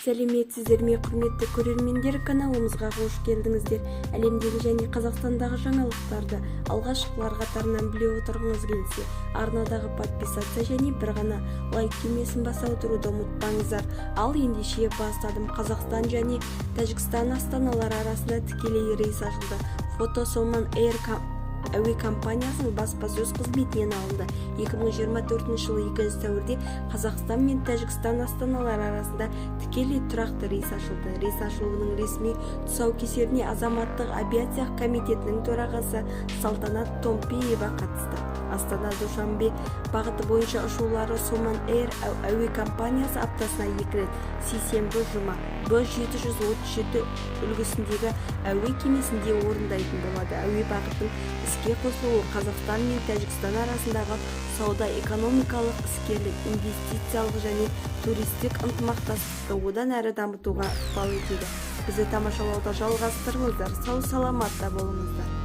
Сәлеметсіздер ме, құрметті көрермендер, каналымызға қош келдіңіздер. Әлемдегі және Қазақстандағы жаңалықтарды алғашқылар қатарынан біле отырғыңыз келсе, арнадағы подписация және бір ғана лайк түймесін баса отыруды ұмытпаңыздар. Ал ендеше бастадым. Қазақстан және Тәжікстан астаналары арасында тікелей рейс ашылды. Фото Somon Air әуе компаниясының баспасөз қызметінен алынды. 2024 жылы 2 сәуірде Қазақстан мен Тәжікстан астаналары арасында тікелей тұрақты рейс ашылды. Рейс ашылуының ресми тұсаукесеріне Азаматтық авиация комитетінің төрағасы Салтанат Томпиева қатысты. Астана-Душанбе бағыты бойынша ұшулары Somon Air әуе компаниясы аптасына 2 рет, сейсенбі жұма B737 үлгісіндегі әуе кемесінде орындайтын болады. Әуе бағытының іске қосылуы Қазақстан мен Тәжікстан арасындағы сауда-экономикалық, іскерлік, инвестициялық және туристік ынтымақтастықты одан әрі дамытуға ықпал етеді. Бізді тамашалауда жалғастырыңыздар. Сау саламатта болыңыздар.